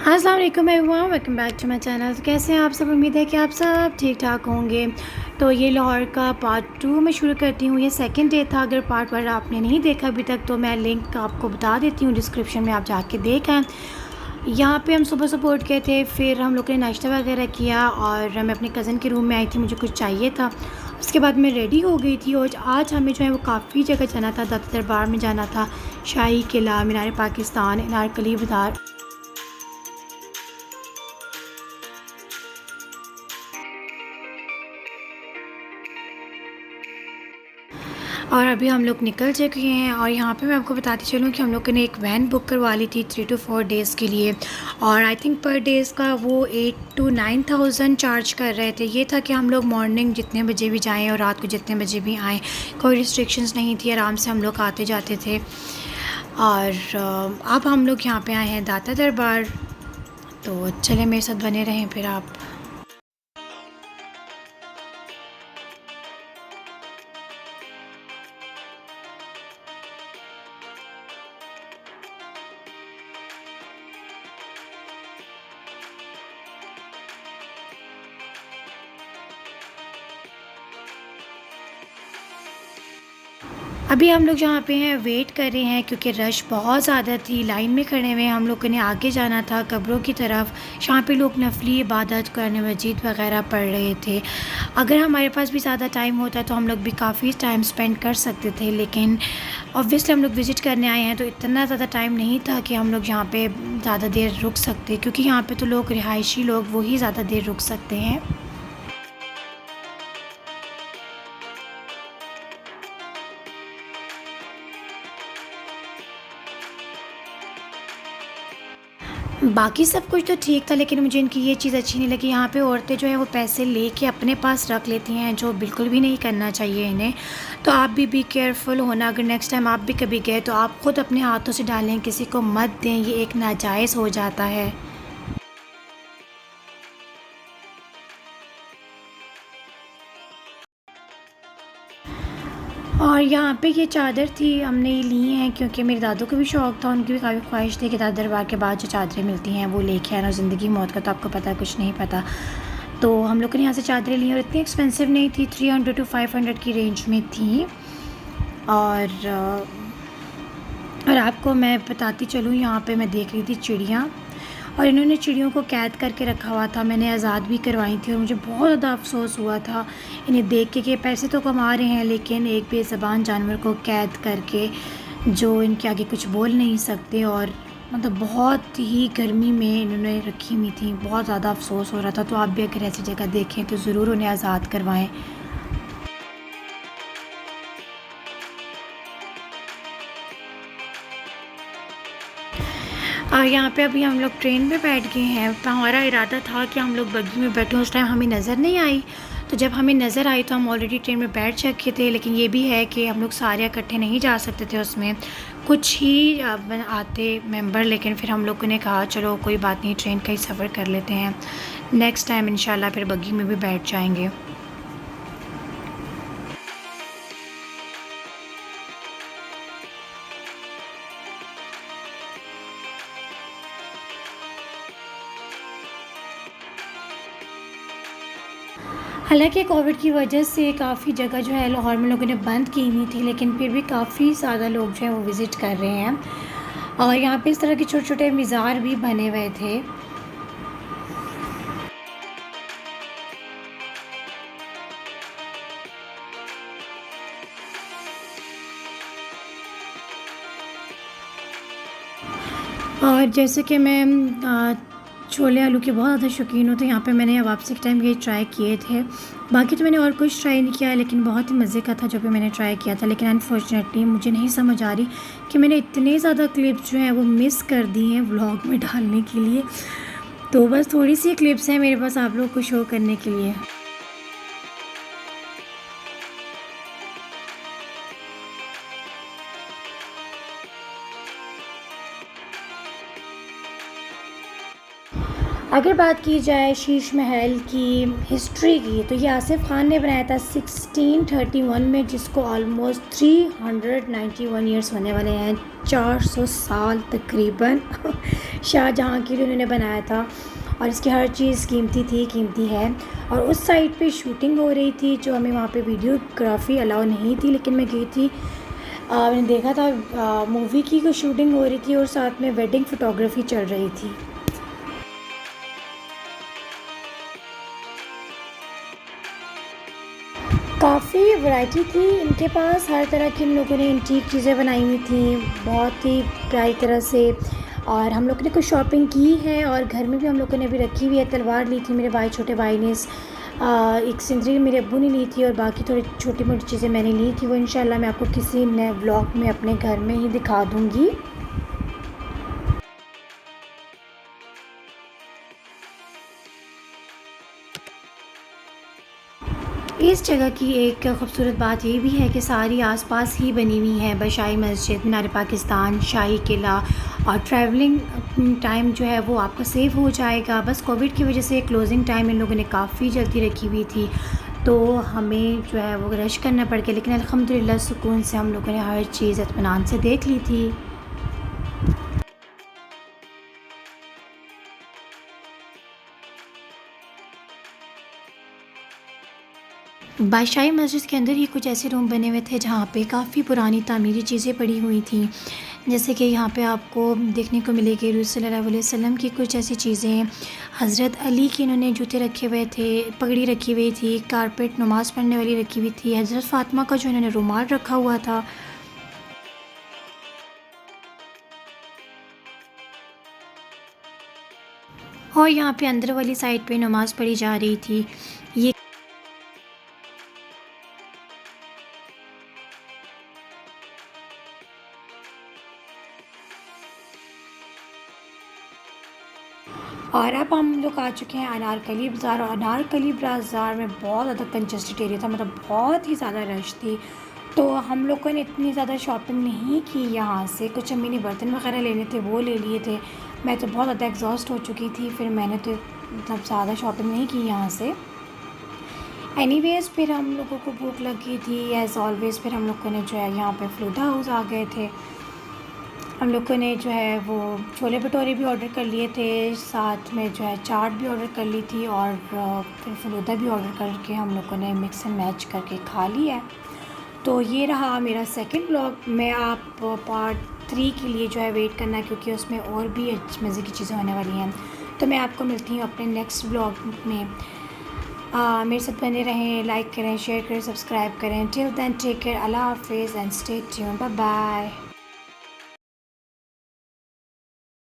अस्सलाम वालेकुम everyone, welcome back to my channel. तो कैसे हैं आप सब? उम्मीद है कि आप सब ठीक ठाक होंगे। तो ये लाहौर का पार्ट 2 मैं शुरू करती हूँ। ये सेकंड डे था। अगर पार्ट 1 आपने नहीं देखा अभी तक तो मैं लिंक आपको बता देती हूँ डिस्क्रिप्शन में, आप जाके देखें। यहाँ पे हम सुबह सुबह उठ गए थे, फिर हम लोगों ने नाश्ता वगैरह किया और मैं अपने कज़न के रूम में आई थी, मुझे कुछ चाहिए था। उसके बाद मैं रेडी हो गई थी और आज हमें जो है वो काफ़ी जगह जाना था। दाता दरबार में जाना था, शाही किला, मीनार पाकिस्तान, अनारकली बाज़ार। और अभी हम लोग निकल चुके हैं और यहाँ पे मैं आपको बताती चलूँ कि हम लोगों ने एक वैन बुक करवा ली थी 3 to 4 डेज़ के लिए। और आई थिंक पर डेज़ का वो 8 to 9,000 चार्ज कर रहे थे। ये था कि हम लोग मॉर्निंग जितने बजे भी जाएं और रात को जितने बजे भी आएँ, कोई रिस्ट्रिक्शंस नहीं थी, आराम से हम लोग आते जाते थे। और अब हम लोग यहाँ पे आए हैं दाता दरबार। तो चले मेरे साथ बने रहें फिर आप। अभी हम लोग जहाँ पे हैं वेट कर रहे हैं क्योंकि रश बहुत ज़्यादा थी। लाइन में खड़े हुए हम लोगों ने आगे जाना था कब्रों की तरफ। जहाँ पे लोग नफली इबादत कुरान मजीद वगैरह पढ़ रहे थे। अगर हमारे पास भी ज़्यादा टाइम होता तो हम लोग भी काफ़ी टाइम स्पेंड कर सकते थे, लेकिन ऑब्वियसली हम लोग विज़िट करने आए हैं तो इतना ज़्यादा टाइम नहीं था कि हम लोग यहाँ पे ज़्यादा देर रुक सकते, क्योंकि यहाँ पे तो लोग रिहायशी लोग वही ज़्यादा देर रुक सकते हैं। बाकी सब कुछ तो ठीक था, लेकिन मुझे इनकी ये चीज़ अच्छी नहीं लगी। यहाँ पे औरतें जो है वो पैसे लेके अपने पास रख लेती हैं, जो बिल्कुल भी नहीं करना चाहिए इन्हें। तो आप भी केयरफुल होना। अगर नेक्स्ट टाइम आप भी कभी गए तो आप ख़ुद अपने हाथों से डालें, किसी को मत दें, ये एक नाजायज़ हो जाता है। और यहाँ पे ये चादर थी, हमने ये ली हैं क्योंकि मेरे दादू को भी शौक़ था, उनकी भी काफ़ी ख्वाहिश थी कि दादा दरबार के बाद जो चादरें मिलती हैं वो लेके आना। ज़िंदगी मौत का तो आपको पता है, कुछ नहीं पता। तो हम लोगों ने यहाँ से चादरें ली और इतनी एक्सपेंसिव नहीं थी, 300 to 500 की रेंज में थी। और और आपको मैं बताती चलूँ, यहाँ पे मैं देख रही थी चिड़ियाँ और इन्होंने चिड़ियों को कैद करके रखा हुआ था। मैंने आज़ाद भी करवाई थी और मुझे बहुत ज़्यादा अफ़सोस हुआ था इन्हें देख के कि पैसे तो कमा रहे हैं लेकिन एक बेज़ुबान जानवर को कैद करके, जो इनके आगे कुछ बोल नहीं सकते। और मतलब बहुत ही गर्मी में इन्होंने रखी हुई थी, बहुत ज़्यादा अफ़सोस हो रहा था। तो आप भी अगर ऐसी जगह देखें तो ज़रूर उन्हें आज़ाद करवाएँ। यहाँ पे अभी हम लोग ट्रेन में बैठ गए हैं। तो हमारा इरादा था कि हम लोग बग्गी में बैठें, उस टाइम हमें नज़र नहीं आई। तो जब हमें नज़र आई तो हम ऑलरेडी ट्रेन में बैठ चुके थे, लेकिन ये भी है कि हम लोग सारे इकट्ठे नहीं जा सकते थे उसमें, कुछ ही आते मेंबर। लेकिन फिर हम लोगों ने कहा चलो कोई बात नहीं, ट्रेन का ही सफ़र कर लेते हैं, नेक्स्ट टाइम इंशाल्लाह फिर बग्गी में भी बैठ जाएंगे। हालाँकि कोविड की वजह से काफ़ी जगह जो है लाहौर में लोगों ने बंद की हुई थी, लेकिन फिर भी काफ़ी ज़्यादा लोग जो हैं वो विज़िट कर रहे हैं। और यहाँ पे इस तरह के छोटे-छोटे मज़ार भी बने हुए थे। और जैसे कि मैं छोले आलू की बहुत ज़्यादा शौकीन हूँ, तो यहाँ पे मैंने वापसी के टाइम ये ट्राई किए थे। बाकी तो मैंने और कुछ ट्राई नहीं किया, लेकिन बहुत ही मज़े का था जो भी मैंने ट्राई किया था। लेकिन अनफॉर्चुनेटली मुझे नहीं समझ आ रही कि मैंने इतने ज़्यादा क्लिप्स जो हैं वो मिस कर दी हैं व्लॉग में डालने के लिए। तो बस थोड़ी सी क्लिप्स हैं मेरे पास आप लोगों को शो करने के लिए। अगर बात की जाए शीश महल की हिस्ट्री की, तो ये आसिफ खान ने बनाया था 1631 में, जिसको ऑलमोस्ट 391 ईयर्स होने वाले हैं, 400 साल तकरीबन शाहजहाँ के लिए उन्होंने बनाया था। और इसकी हर चीज़ कीमती थी, कीमती है। और उस साइड पे शूटिंग हो रही थी, जो हमें वहाँ पे वीडियोग्राफी अलाउ नहीं थी, लेकिन मैं गई थी। मैंने देखा था मूवी की कोई शूटिंग हो रही थी और साथ में वेडिंग फ़ोटोग्राफी चल रही थी। काफ़ी वैरायटी थी इनके पास, हर तरह की इन लोगों ने एंटीक चीज़ें बनाई हुई थी बहुत ही प्यारी तरह से। और हम लोगों ने कुछ शॉपिंग की है और घर में भी हम लोगों ने अभी रखी हुई है। तलवार ली थी मेरे भाई, छोटे भाई ने। एक सिंदरी मेरे अब्बू ने ली थी और बाकी थोड़ी छोटी मोटी चीज़ें मैंने ली थी। वो इंशाल्लाह मैं आपको किसी नए व्लॉग में अपने घर में ही दिखा दूँगी। इस जगह की एक खूबसूरत बात ये भी है कि सारी आसपास ही बनी हुई हैं, बशाई मस्जिद, मीनार पाकिस्तान, शाही किला। और ट्रैवलिंग टाइम जो है वो आपका सेव हो जाएगा। बस कोविड की वजह से क्लोजिंग टाइम इन लोगों ने काफ़ी जल्दी रखी हुई थी, तो हमें जो है वो रश करना पड़ गया, लेकिन अल्हम्दुलिल्लाह सुकून से हम लोगों ने हर चीज़ इत्मीनान से देख ली थी। बादशाही मस्जिद के अंदर ही कुछ ऐसे रूम बने हुए थे जहाँ पे काफ़ी पुरानी तामीरी चीज़ें पड़ी हुई थी। जैसे कि यहाँ पे आपको देखने को मिलेगी रसूल सल्लल्लाहु अलैहि वसल्लम की कुछ ऐसी चीज़ें, हज़रत अली के इन्होंने जूते रखे हुए थे, पगड़ी रखी हुई थी, कारपेट नमाज़ पढ़ने वाली रखी हुई थी, हज़रत फ़ातिमा का जो इन्होंने रुमाल रखा हुआ था। और यहाँ पे अंदर वाली साइड पे नमाज़ पढ़ी जा रही थी। ये और अब हम लोग आ चुके हैं अनारकली बाज़ार। और अनारकली बाज़ार में बहुत ज़्यादा कंजस्टेड एरिया था, मतलब बहुत ही ज़्यादा रश थी। तो हम लोगों ने इतनी ज़्यादा शॉपिंग नहीं की यहाँ से। कुछ अम्मी ने बर्तन वगैरह लेने थे, वो ले लिए थे। मैं तो बहुत ज़्यादा एग्जॉस्ट हो चुकी थी, फिर मैंने तो मतलब ज़्यादा शॉपिंग नहीं की यहाँ से। एनीवेज़ फिर हम लोगों को भूख लगी थी एज़ ऑलवेज़। फिर हम लोगों ने जो है यहाँ पे फ़लूदा हाउस आ गए थे। हम लोगों ने जो है वो छोले भटूरे भी ऑर्डर कर लिए थे, साथ में जो है चाट भी ऑर्डर कर ली थी और फिर फ़लूदा भी ऑर्डर करके हम लोगों ने मिक्स एंड मैच करके खा लिया है। तो ये रहा मेरा सेकंड ब्लॉग। मैं आप पार्ट 3 के लिए जो है वेट करना, क्योंकि उसमें और भी मज़े की चीज़ें होने वाली हैं। तो मैं आपको मिलती हूँ अपने नेक्स्ट ब्लॉग में। मेरे साथ बने रहें, लाइक करें, शेयर करें, सब्सक्राइब करें। टिल देन टेक केयर, अल्लाह हाफ़िज़ and stay tuned, bye bye.